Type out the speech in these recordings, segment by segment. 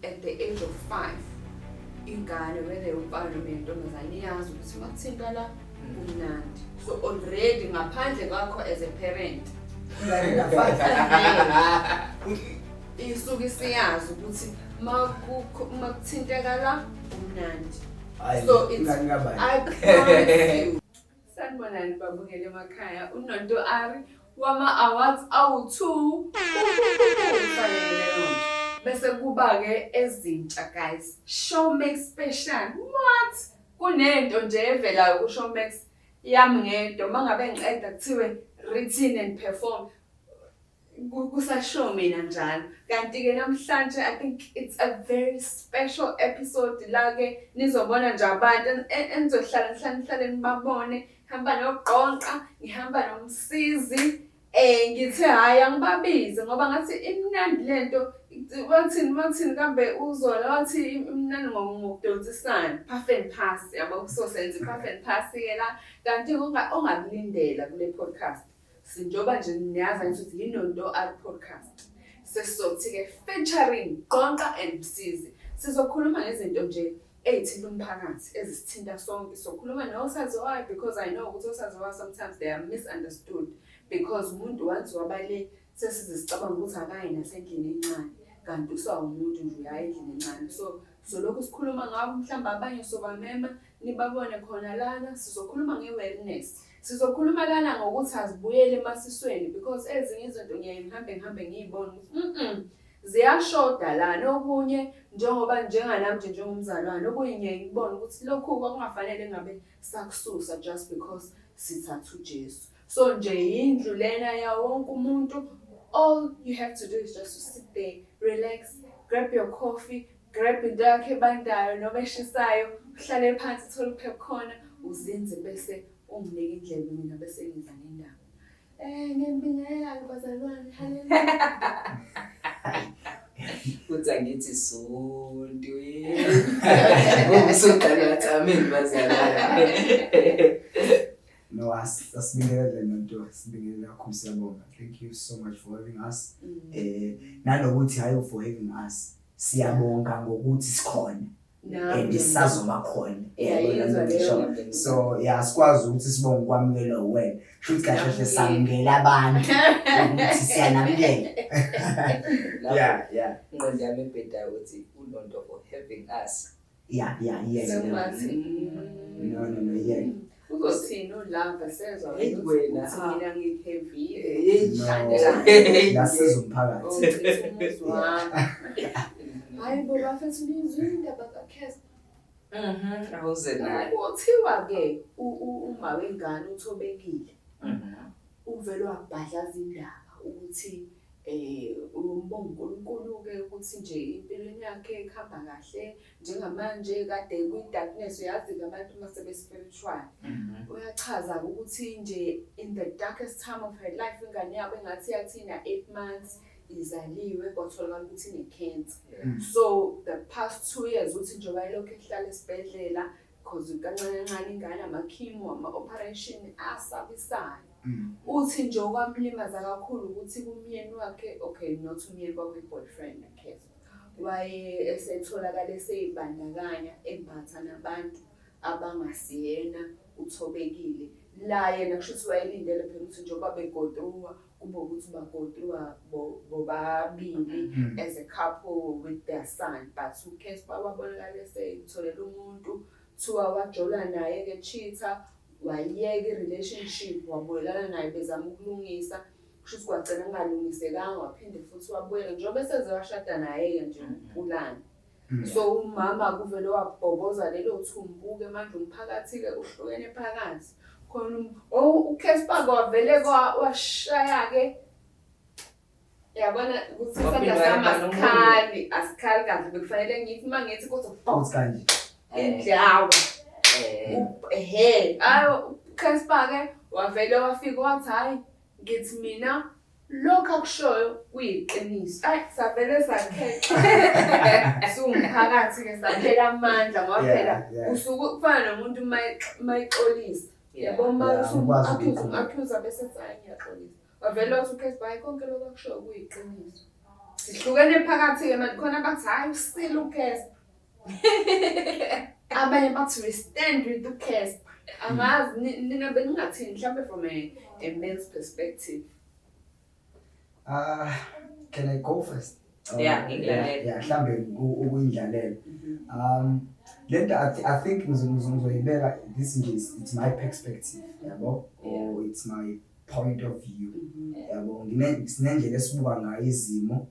at the age of 5 ingane whether umfana noma intombazane iyazi ukuthi makuthinta la kumnandi. So already ngaphandle kwakho as a parent isuke siyazi ukuthi makuthinteka la kumnandi. So it's I promise you. Sanibonani babukele emakhaya. uNonto Ari wama awards awu2 bese kuba ke ezintsha guys. Showmax special. What? Kunento nje evelayo ku Showmax yami ngedwa mangabe ngiqeda kuthiwe written and perform kusashow mina njalo. Kanti ke namhlanje I think it's a very special episode la ke nizobona nje abantu enizohlala nibabone. Hamba noGqonqa, ngihamba noMsizi. Ngithe hayi angibabize ngoba ngathi imnandi lento wathini kambe uzola wathi imnandi ngokudonsisana puff and pass yabo so senze puff and pass ke la kanti ongakulindela kule podcast sinjoba nje niyazi ukuthi yiNonto Ari podcast sesizothi ke featuring Gqonqa and Msizi sizokhuluma ngezinto nje ezithinta umphakathi ezisithinta sonke. Sokhuluma nosaziwayo because I know ukuthi osaziwayo sometimes they are misunderstood because umuntu once wabale sesizicabanga ukuthi akayi nasendlini encane kanti usawumuntu nje uyayi endlini encane. So lokho sikhuluma ngabo mhlamba abanye sobamema nibabone khona lana. Sizokhuluma nge-wellness, sizokhuluma lana ngokuthi azibuyele emasisweni because ezinye izinto ngihambe ngiyibone ukuthi ziyashoda lana. Okunye njengoba njenganami njengomzalwane okunye ngiyibona ukuthi lokhu kwakungafanele ngabe sakususa just because sithatha uJesu. So nje indlu lena ya wonke umuntu. All you have to do is just to sit there, relax, grab your coffee, grab into yakho ebandayo noma eshisayo, uhlale phansi uthole uphepkhona uzinze bese unginike indlebe mina bese ngidla nendaba. Ngiyabingelela bazalwane. Haleluya. Uthi angithi sonto ngokusodala thameni bazalwane. No, asibingelela Nonto, sibingelela kakhulu siyabonga. Thank you so much for having us. Nanokuthi hayi for having us. Siyabonga ngokuthi sikhona. And isazoba khona. So sikwazi ukuthi sibonge ukwamukela wena. Futhi kahle samukela abantu ukuthi siyanamukela. Yeah. Ngqondo yami ebheda ukuthi uNonto for having us. Yeah. No, yeah. Uzothina ulava sezwa wena mina ngiheavy nasizomphakathi. Hayi bo bafethu nizwe indaba kaCasper. Awuze naye. Kuthiwa ke uma wengane uthobekile. Uvele wabhadlaza indaba ukuthi umbonga uNkulunkulu ke ukuthi nje impilweni yakhe ikhamba kahle njengamanje kade kwi-darkness. Uyazi abantu masebe spiritual uyachaza ukuthi nje in the darkest time of her life ingane yabo engathi yathina 8 months izaliwe kwatholakala ukuthi ine-cancer. So the past 2 years uthi nje wayelokhu ehlala esibhedlela because kancane ingane ama-chemo ama-operation asabisayo. Uthi nje okwamlimaza kakhulu ukuthi kumyeni wakhe, okay not umyeni kwakuyi-boyfriend Casper, waye esetholakala eseyibandakanya embatha nabantu abangasiyena uthobekile. La yena kusho ukuthi wayelindele phela ukuthi njengoba begodruwa kube ukuthi bagodruwa bobabili as a couple with their son, but uCasper wabonakala eseyitholela umuntu thiwa wajola naye ke cheater wayiyeka i-relationship wabuyelana naye bezama ukulungisa. Kusho ukuthi kwagcina kungalungisekanga waphinde futhi wabuyela njengoba esezewashada naye nje uPulana. So umama kuvele wabhoboza lelo thumbuke manje umphakathi ke uhlukene phakathi khona uCasper kwavele washaya ke yabona ukuthi sasamaskali asikhali kahle bekufanele ngithi mangithi kodwa bounce kanje indlawa Casper ke wavele wafika wathi hayi ngithi mina lokho akushoyo kuyiqiniso. Savele sakhetha sumphakathi ke saphela amandla ngoba phela usuku kufana nomuntu mayixolisa yabona accuse bese sayi ngiyaxolisa. Wavele wathi uCasper hayi konke lokho akushoyo kuyiqiniso. sihlukene phakathi ke manje khona bathi hayi usile uCasper. Abanye bathi we stand with uCasper. Angazi nina beningathini mhlambe from a male's perspective. Can I go first? Yeah, mhlambe ukuyidlalela. Lento I think ngizoyibeka this nje it's my perspective, yabo, or it's my point of view. Yabo, sinendlela esibuka ngayo izimo.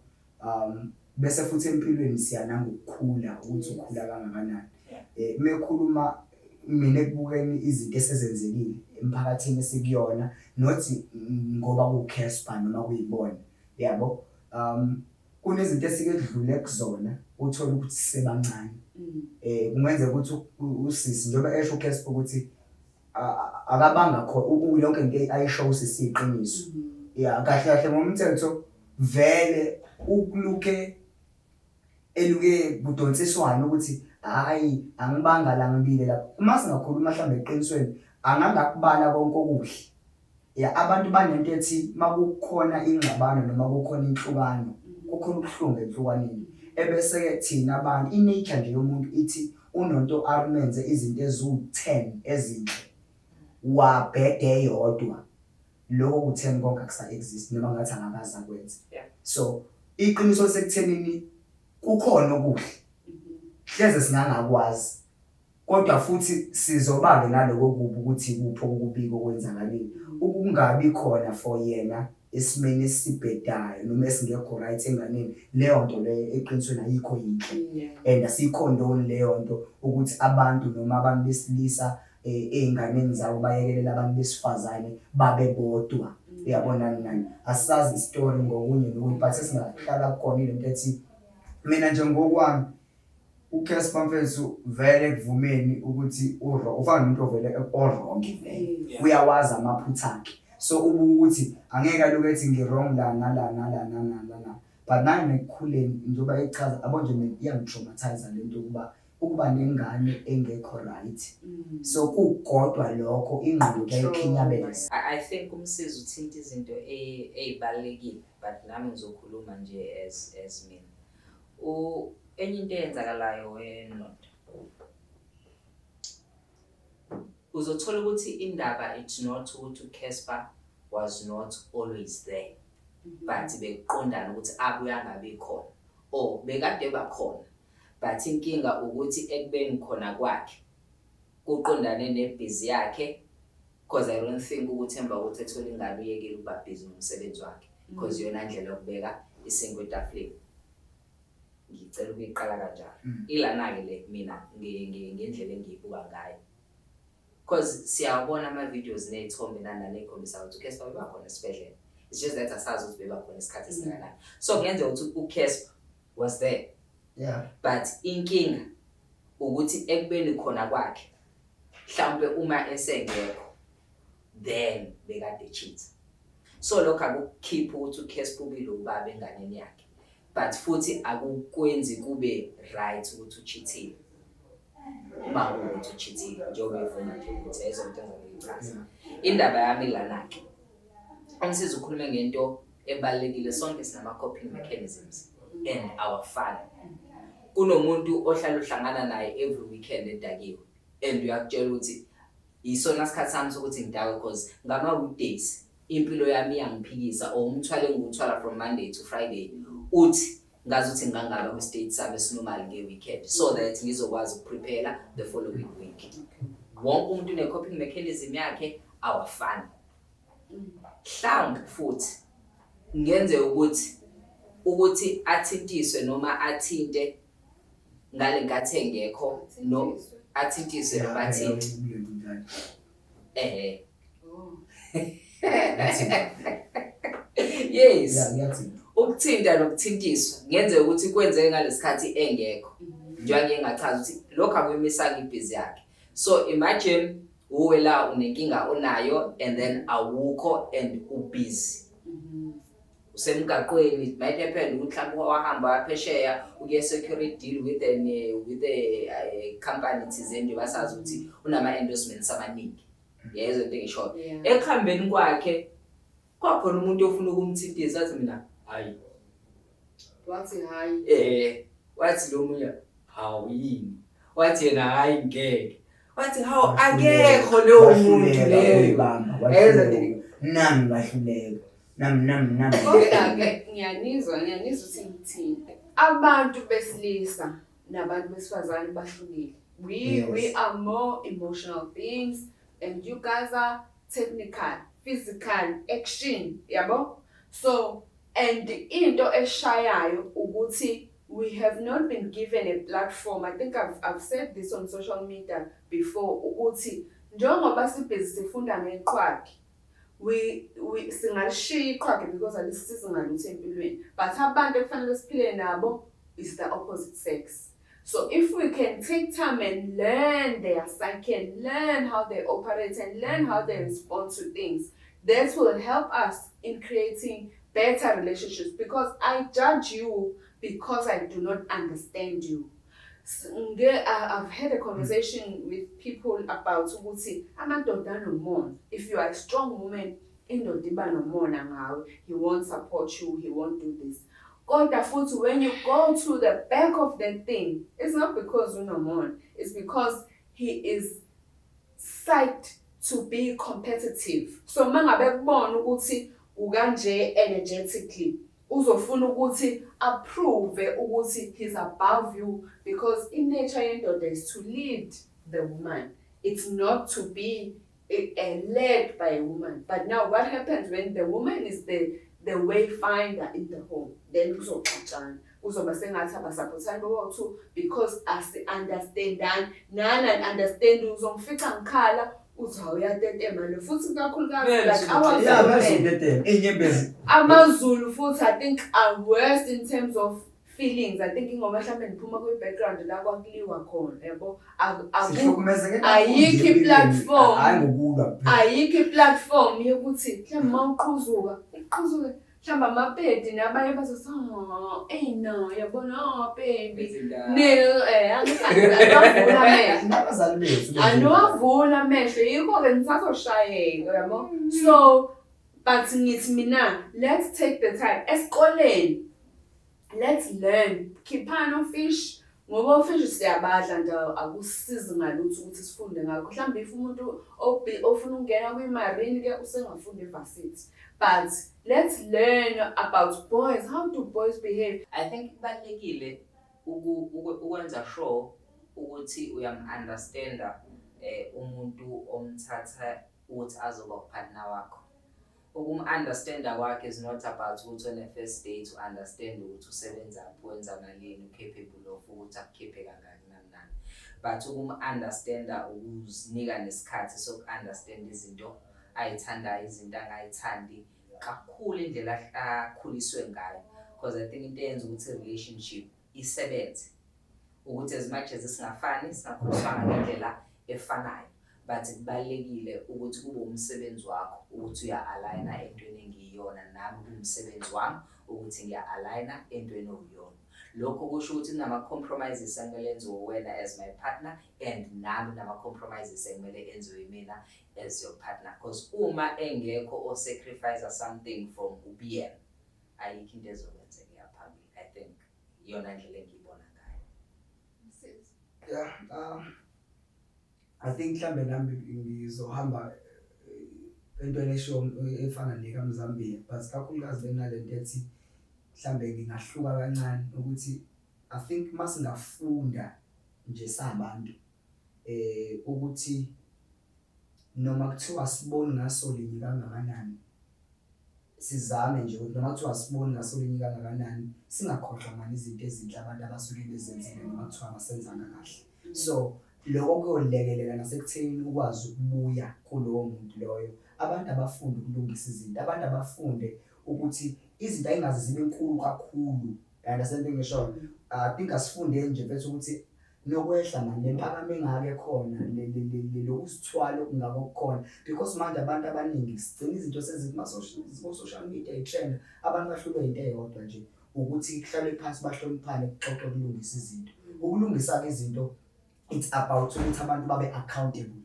Bese futhi empilweni siyananga ukukhula ukuthi ukhula kangakanani. Mekhuluma mina ekubukeni izinto esezenzekile emphakathini esikuyona not ngoba kuCasper noma kuyibona, yabo. Kunezinto esikudlule kuzona uthola ukuthi sisebancane. Kungenza ukuthi usisi njengoba esho uCasper ukuthi akabanga khona lonke into ayisho usisi iqiniso. Yeah, kahle kahle ngomthetho vele ukuluke eluke kudonsiswana ukuthi hayi angibanga la ngibile lapha. Uma singakhuluma mhlambe eqinisweni angangakubala konke okuhle. Yeah, abantu banento ethi makukhona ingxabano noma kukhona inhlukano kukhona ubuhlungu enhlukaneni. Ebese ke thina abantu inature nje yomuntu ithi uNonto arumenze izinto ezu10 ezinhle wabhede yodwa. Lokho ku10 konke akusa exist noma ngathi angakaza kwenza. So iqiniso sekuthenini kukhona okuhle. Hleze singangakwazi. Kodwa futhi sizobale naloko kubi ukuthi kupho ukubiko kwenzakalile. Ukungabi khona for yena esimene sibhedayo noma esingekho right enganeni leyo nto le eqinisweni ayikho yinhle. And asikhondoni leyo nto ukuthi abantu noma abantu besilisa einganeni zabo bayekelela abantu besifazane babe bodwa. Uyabona nani asazi istory ngokunye nokunye but singahlala khona into ethi mina nje ngokwami uCasper mfethu vele kuvumeni ukuthi ufana nomuntu ovele wrong vele uyawazi amaphutha akhe. So ukuthi angeke aloku ethi ngirong la nala but nami ngikhuleni njoba echaza yabo nje iyangitraumatize lento ukuba nengane engekho right. So kukodwa lokho ingqondo yayikhinyabeza. I think Msizi uthinta izinto ezibalekile but nami ngizokhuluma nje as mina. Enye into eyenzakalayo weNonto uzothola ukuthi indaba it's not ukuthi uCasper was not always there, but bekuqondana ukuthi abuya ngabe khona or bekade bakhona, but inkinga ukuthi ekubeni khona kwakhe kuqondane nebhizi yakhe, because I don't think ukuthi emva kokuthi ethola ingane uyekile ukuba busy nomsebenzi wakhe because yona indlela yokubeka isingo etafuleni. Ngicela ukuyiqala kanjalo ilana ke le mina ngendlela engiyibuka ngayo, because siyabona ama videos nezithombe nanekhombisa ukuthi uCasper beba khona esibedlela. It's just that asazi ukuthi beba khona isikhathi esingakanani. So kuyenza ukuthi uCasper was there, but inkinga ukuthi ekubeni khona kwakhe mhlawumbe uma esengekho then bekade cheat. So lokho akukhipha ukuthi uCasper ubile ubaba enganeni yakhe, but futhi akukwenzi kube right ukuthi ucheatile. Uma ukuthi ucheatile njengoba efuna nje ukuthi ezonto ezenza indaba yami lana ke Msizi ukhulume ngento ebalekile. Sonke sinama coping mechanisms and our fun. Kunomuntu ohlala uhlangana naye every weekend edakiwe and uyakutshela ukuthi isona isikhathi sami sokuthi ngidake because ngama weekdays impilo yami iyangiphikisa or umthwalo engikuthwala from Monday to Friday uthi ngazi ukuthi ngangaba ku state sami esinormal ngeweekend so that ngizokwazi ukuprepare the following week. Wonke umuntu une coping mechanism yakhe awafani. Mhlawumbe futhi ngenze ukuthi athintiswe noma athinte ngale nkathi engekho no athintiswe nobathinte. Yes. Ukuthinta nokuthintiswa ngenze ukuthi kwenzeke ngalesikhathi engekho. Njengoba ngingachaza ukuthi lokho akuyimisanga ibhizi yakhe. So imagine uwe la unenkinga onayo and then awukho and ubusy. Usemgaqweni it might happen ukuthi mhlawumbe wahamba phesheya uke security deal with a company thizeni basazi ukuthi unama endorsements amaningi. Yezo into engisho. Ekuhambeni kwakhe kwakhona umuntu ofuna ukumthintisa athi mina hayi wathi hayi wathi lo munye hawu yini wathi yena hayi ngeke wathi hawu akekho lowo muntu leyo nami bahluleka nami kodwa-ke ngiyanizwa ukuthi ngithini abantu besilisa nabantu besifazane bahlukile. We are more emotional beings and you guys are technical, physical, action, yabo? So, and into eshayayo ukuthi we have not been given a platform. I think I've said this on social media before ukuthi njengoba sibhizi sifunda ngeqhwagi we singalishiya iqhwagi because alisizi ngalutho empilweni, but abantu ekufanele siphile nabo is the opposite sex. So if we can take time and learn their psyche and learn how they operate and learn how they respond to things, that will help us in creating better relationships, because I judge you because I do not understand you. I've had a conversation with people about ukuthi amadoda anomona. If you are a strong woman, indoda iba nomona ngawe, he won't support you, he won't do this. Kodwa futhi when you go to the back of the thing, it's not because unomona, it's because he is psyched to be competitive. So mangabe kubona ukuthi ukanje energetically, uzofuna ukuthi approve ukuthi he's above you, because in nature yendoda is to lead the woman. It's not to be led by a woman. But now what happens when the woman is the wayfinder in the home? Then uzoxoxana uzoba sengathi abasupportani bobo-two because asi-understandani nani understand uzomfica ngikhala uthi awuyatetema lo futhi kakhulukazi like amaZulu futhi I think are worse in terms of feelings. I think ngoba mhlawumbe niphuma kwi-background la kwakuliwa khona yabo ayikho i-platform yokuthi mhlawumbe mawuqhuzuka iqhuzuke mhlawumbe amapedi nabanye bazothi no yabona baby anowavula amehlo yikho-ke nisazoshayeka yabo. So but ngithi mina, let's take the time esikoleni, let's learn. Khiphana ufish ngoba ufish siyabadla nje akusizi ngalutho ukuthi sifunde ngakho. Mhlawumbe if umuntu ofuna ukungena kwi-marine ke usengafunda evarsity. But let's learn about boys. How do boys behave? I think kubalulekile ukwenza sure ukuthi uyam-understanda umuntu omthatha ukuthi azoba upartner wakho. Ukum-understanda kwakhe is not about ukuthi on a first date to understand ukuthi usebenza wenza malini, capable of ukuthi akukhiphe kangaki nani. But ukum-understanda ukuzinika nesikhathi soku-understand izinto ayithandayo, izinto angayithandi kakhulu indlela akhuliswe ngayo. Because I think into eyenza ukuthi relationship isebenze ukuthi as much as singafani singakhuliswanga ngendlela efanayo, but kubalekile ukuthi kube umsebenzi wakho ukuthi uya-aligna entweni engiyona, nami umsebenzi wami ukuthi ngiya-aligna entweni okuyona. Lokho kusho ukuthi kunama-compromises ekumele enziwe wena as my partner and nami nama-compromises ekumele enziwe mina as your partner. Because uma engekho o-sacrifice something from ubiyena, ayikho into ezokwenzeka yaphambili. I think iyona ndlela engiyibona ngayo. Yeah, I think mhlambe nami ngizohamba entweni efana nekaMzambia, but kakhulukazi benalento ethi mhlambe ngingahluka kancane ukuthi I think masingafunda nje sabantu ukuthi noma kuthiwa siboni ngaso linye kangakanani, sizame nje ukuthi noma kuthiwa siboni ngaso linye kangakanani singakhohlwa ngani izinto ezinhle abantu abasuke bezenzile noma kuthiwa basenzanga kahle. So lokho kuyolekelela nasekutheni ukwazi ukubuya kulowo muntu loyo. Abantu abafunde ukulungisa izinto, abantu abafunde ukuthi izinto ayingaze zibe enkulu kakhulu. Understand ngisho I think asifunde nje bese ukuthi nokwehla manje emphakame ngake khona lokusithwala okungako khona, because manje abantu abaningi sigcina izinto sezikuma social media i-trend. Abantu bahlulwe into eyodwa nje ukuthi kuhlale phansi bahloniphane kuxoxe ukulungisa izinto. Ukulungisa ke izinto it's about ukuthi abantu babe accountable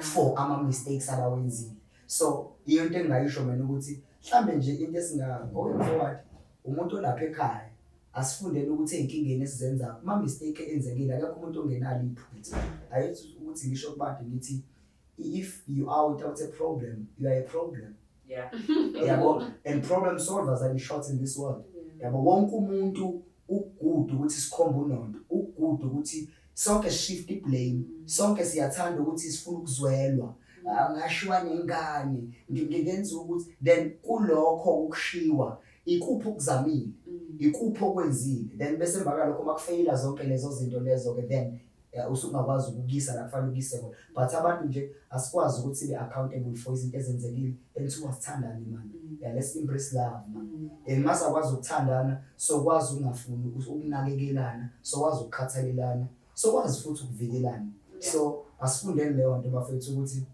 for ama-mistakes abawenzile. So iyo into engayisho mina ukuthi mhlambe nje into esinga going forward umuntu olapha ekhaya asifundele ukuthi ey'nkingeni esizenzayo uma mistake enzekile akekho umuntu ongenalo iphutha. Ayithi ukuthi ngisho kubantu ngithi if you are without a problem, you are a problem. Yeah. Yabo, and problem solvers are in short in this world. Yabo, wonke umuntu ukugudu ukuthi sikhombe uNonto, ukugudu ukuthi sonke shift iblame, sonke siyathanda ukuthi sifuna ukuzwelwa. Ngashiwa nengane, ngingenza ukuthi then kulokho ukushiwa ikuphi okuzamile, ikuphi okwenzile, then bese emva kwalokho makufeyila zonke lezo zinto lezo ke then usungakwazi ukukisa la kufanele ukise khona. But abantu nje asikwazi ukuthi sibe accountable for izinto ezenzekile ensuku asithandane man. Yeah, let's embrace love man. Masakwazi ukuthandana, sokwazi ungafuni ukunakekelana, sokwazi ukukhathalelana, sokwazi futhi ukuvikelana. So asifundeni leyo nto bafethu ukuthi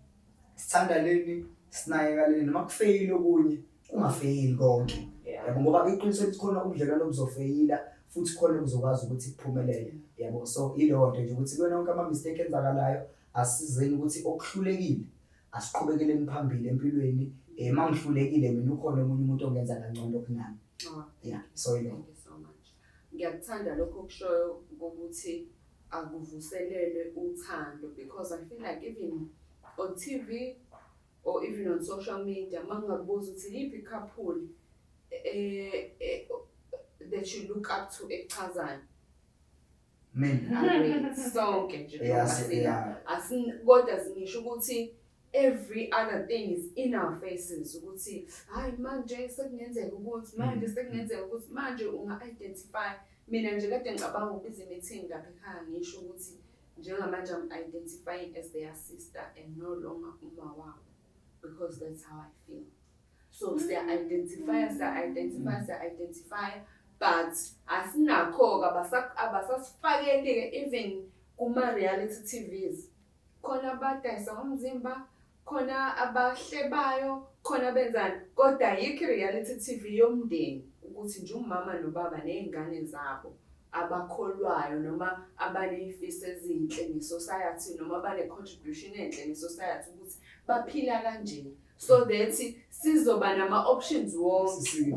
sithandaneni, sinakekelane noma kufeyile okunye, ungafeyili konke. Yabo ngoba iqiniso lithi khona ubudlelwano obuzofeyila futhi khona kuzokwazi ukuthi kuphumelele. Yabo so ileyo nto nje ukuthi kuwena wonke ama mistake enzakalayo asizeni ukuthi okuhlulekile asiqhubekele phambili empilweni. Mangihlulekile mina ukhona omunye umuntu ongenza kangcono kunami. Yeah, so thank you so much. Ngiyakuthanda lokho okushoyo ukuthi akuvuselele uthando, because I feel like even on TV or even on social media mangabuza ukuthi yiphi couple that you look up to ekuchazana. Mina Sonke nje yeah. Kodwa singisho ukuthi every other thing is in our faces ukuthi hayi manje sekungenzeka ukuthi manje sekungenzeka ukuthi manje unga-identify. Mina nje kade ngicabanga ukubiza meeting lapha ekhaya ngisho ukuthi njengamanje I'm identifying as their sister and no longer uma wabo, because that's how I feel. So siya-identify, but asinakho abasasifakeli-ke even kuma-reality TVs. Khona abadayisa ngomzimba, khona abahlebayo, khona benzani, kodwa ayikho reality TV yomndeni ukuthi nje umama nobaba ney'ngane zabo abakholwayo noma abaney'fiso ezinhle nge-society noma abane-contribution enhle nge-society ukuthi baphila kanjeni, so that sizoba nama-options wonke.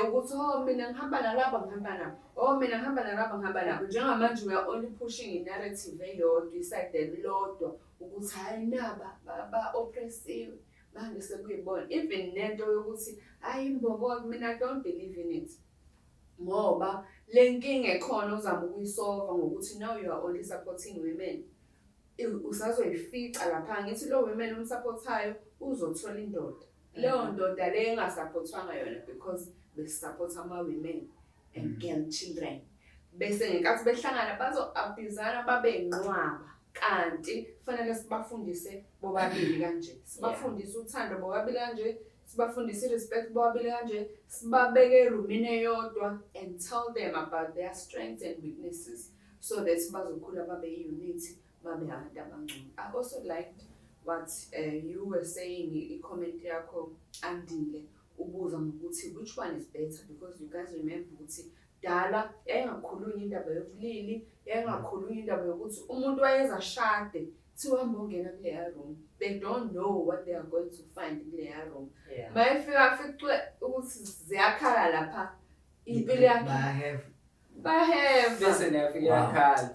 Ukuthi mina ngihamba nalaba ngihamba nabo, mina ngihamba nalaba ngihamba nabo. Njengamanje we are only pushing i-narrative eyodwa, iside elilodwa ukuthi hayi naba ba-oppressive manje sekuyibona. Even nento yokuthi hayi imbokodo, mina I don't believe in it. Ngoba le nkinga ekhona uzama ukuyisolva ngokuthi now you are only supporting women. Usazoyifica lapha ngithi lo women umsupportayo uzothola indoda. Leyo ndoda le engasupportwanga yona because besupporta ama-women and girl children. Bese ngenkathi behlangana bazo-abusana babenqwaba. Kanti kufanele sibafundise bobabili kanje. Sibafundise uthando bobabili kanje. Sibafundise respect bobabili kanje. Sibabeke erumini eyodwa and tell them about their strengths and weaknesses so that bazokhula babe unity, babe abantu abangcono. I also liked what you were saying, i-comment yakho Andile ubuza ngokuthi which one is better, because you guys remember ukuthi dala yayingakhulunywa indaba yobulili, yayingakhulunywa indaba yokuthi umuntu wayeza shade thiwa ngongena kuleya room. They don't know what they are going to find kuleya room. Mayifika ficwe ukuthi ziyakhala lapha impilo yakhe bahave bese niyafika yakhala.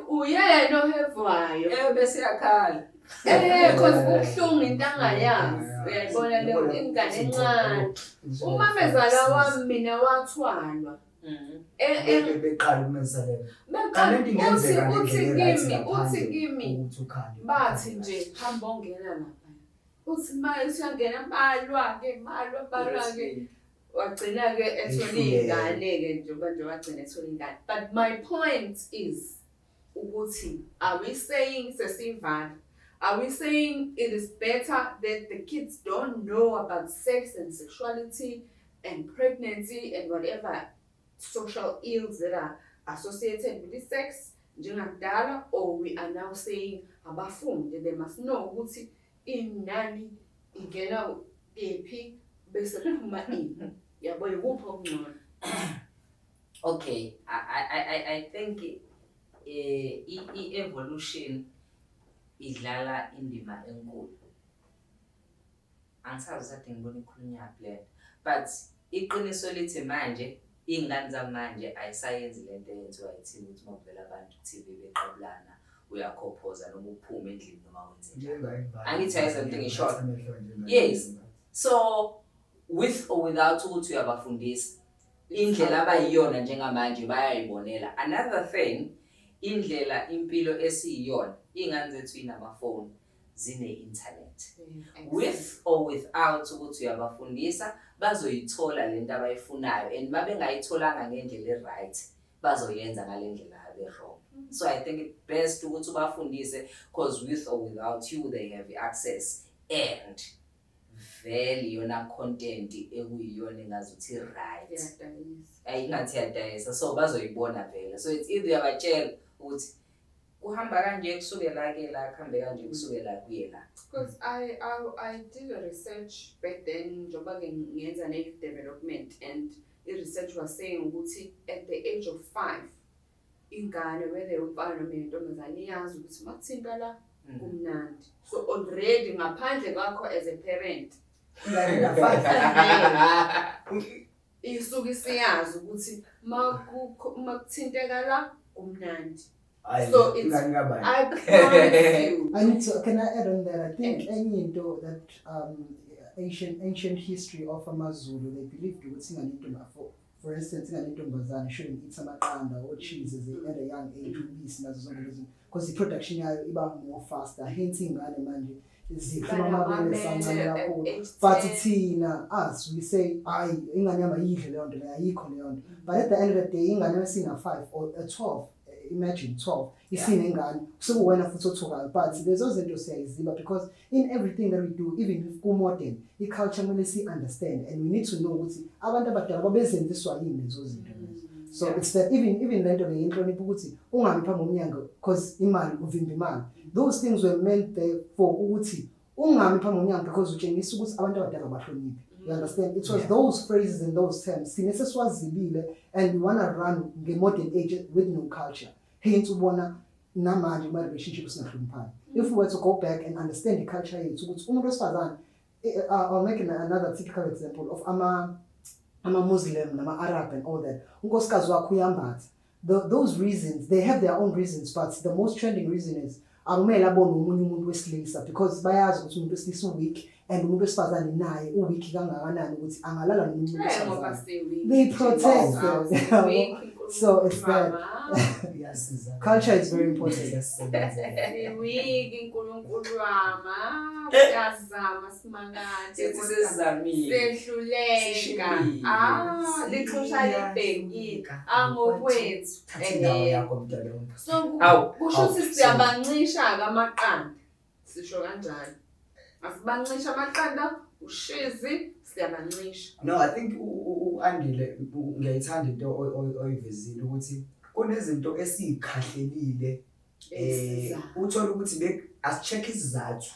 Uyena ohevwayo bese yakhala. Because kubuhlungu into angayazi. Uyayibona leyo ingane encane. Umamezala wami mina wathwalwa. Beqala ukumenza uthi kimi bathi nje hamba ongena lapha. Uthi manje usiyangena balwa-ke. Wagcina-ke ethola iy'ngane-ke njengoba nje wagcina ethola iy'ngane. But my point is ukuthi are we saying sesivala? Are we saying it is better that the kids don't know about sex and sexuality and pregnancy and whatever social ills that are associated with this sex njengakudala, or we are now saying abafundi they must know ukuthi inani ingena kephi bese kuphuma ini? Yabo yikuphi okungcono? Okay, I think i-evolution idlala indima enkulu. Angisazi ukuthi ngibona ikhulunywa plan, but iqiniso lithi manje iy'ngane zamanje ayisayenzi lento eyenziwa i-TV ukuthi uma kuvela abantu ku-TV beqabulana uyakhophoza noma uphume endlini noma wenze njani. Angithi ayizo into engishoyo. Yes. So with or without ukuthi uyabafundisa indlela abayiyona njengamanje bayayibonela. Another thing, indlela impilo esiyiyona iy'ngane zethu inamafoni zine-internet. With or without ukuthi uyabafundisa bazoyithola lento abayifunayo and mabengayitholanga ngendlela e-right bazoyenza ngale ndlela abe-wrong. So I think it's best ukuthi ubafundise because with or without you they have access and vele yona content ekuyiyona engazuthi right. Ayingathi yadayisa so bazoyibona vele. So it's either uyabatshela ukuthi kuhamba kanje kusukela ke la kuhambe kanje kusukela kuye la. Because I did a research back then njoba ke ngenza ne-youth development and i-research was saying ukuthi at the age of 5 ingane whether umfana noma intombazane iyazi ukuthi makuthinta la kumnandi. So already ngaphandle kwakho as a parent isuke siyazi ukuthi makuthinteka la kumnandi. So it's, I promise you. Can I add on that? I think any into that ancient history of Amazulu, they believed for instance, in shouldn't eat some akanda or cheeses at a young age because the production is more faster. Hence, but us, we say, but at the end of the day, I never seen a 5 or a 12. Imagine 12. You see Nengan, so when I talk but there's also to say because in everything that we do, even with go modern, the culture will see understand and we need to know what's this one. So it's that even then the intro because imali those things were meant there for Uti. Because we change you understand? It was those phrases and those terms. And we want to run the modern age with new culture. Hence, we want to relationships. If we were to go back and understand the culture, I'll make another typical example of I'm a Muslim, I'm an Arab, and all that. Those reasons, they have their own reasons, but the most trending reason is because bias was weak and weak they protest them. So it's that culture is very important. So kusho ukuthi siyabancisha amaqanda sisho kanjalo asibancisha amaqanda ushizi siyabancisha. No, I think Andile ngiyayithanda into oyivezile ukuthi kunezinto esizikhahlelile uthola ukuthi asicheck isizathu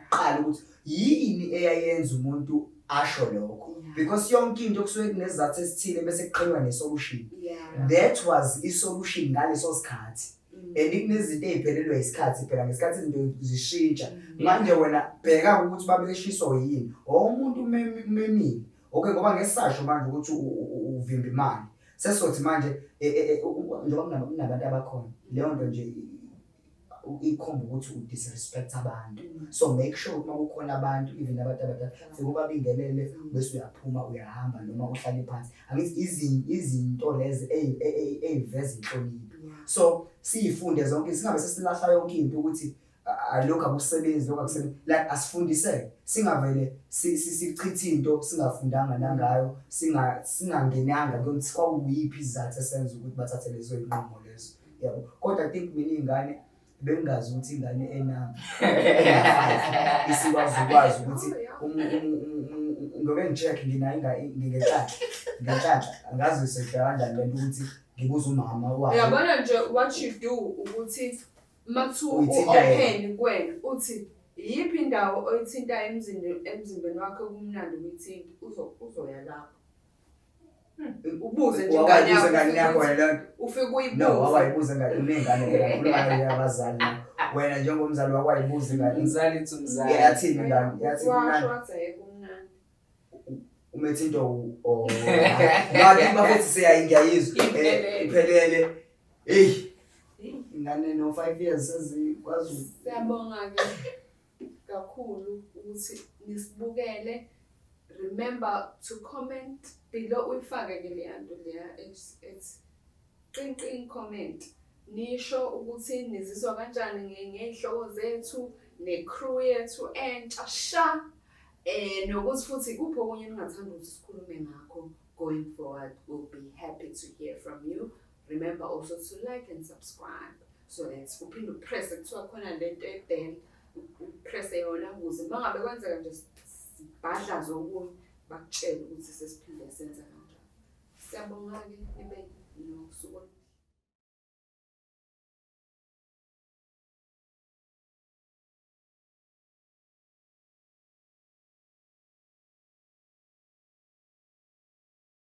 qala ukuthi yini eyayenza umuntu asho lokho because yonke into kusuke kunesizathu esithile bese kuqhayiwa nesolution. That was isolution ngaleso sikhathi and kunezinto eziphelelwe isikhathi phela ngesikhathi izinto zishintsha manje wena bheka ukuthi babeshiso yini umuntu umemile okay ngoba ngesasho manje ukuthi uvimba imali sesothi manje njengoba kunabantu abakhona leyo nto nje ikhomba ukuthi udisrespect abantu. So make sure uma kukhona abantu even abantu abadala sekuba bingelele bese uyaphuma uyahamba noma uhlale phansi. Angithi izinto lezi eziveza inhlonipho. So siyifunde zonke singabe sesilahla yonke into ukuthi lokho akusebenzi lokho akusebenzi like asifundise singavele sichithe into singafundanga nangayo singangenanga ukuthi kwakuyiphi izathu esenza ukuthi bathathe lezo inqumo lezo yabo. Kodwa I think mina ingane bengazi ukuthi ingane enami isikwazi ukuthi ngobe ngicheck ngingenhlanhla angazi usekela kanjani lento ukuthi ngibuza umama wayo. Yabona nje what you do ukuthi mathu open kwena uthi yiphi indawo oyithinta emzimbeni wakho kumnandi ukuyithinta uzoya lapho. Ubuze nje ngane yakho wena ufike uyibuza. No, awayibuza ngane unengane ngeke yabazali. Wena njengomzali wakwayibuza ngane. Umzali uthi umzali. Yathini ngane? Yathini ngane? umethe into ngathi bafethi siyayingiyayizwa iphelele hey ingane no 5 years sezikwazi. Siyabonga ke kakhulu ukuthi nisibukele. Remember to comment below uyifake ke le nto leya it's qinqi comment. Nisho ukuthi nizizwa kanjani ngey'hloko zethu ne-crew yethu entsha sha. Nokuthi futhi kuphi okunye ningathanda ukuthi sikhulume ngakho going forward. We'll be happy to hear from you. Remember also to like and subscribe so that uphinde upress kuthiwa khona lento ebhel upress yona ukuze mangabe kwenzeka nje sibhadlaze okunye bakutshela ukuthi sesiphinde senza kanjani. Siyabonga ke nibe nosuku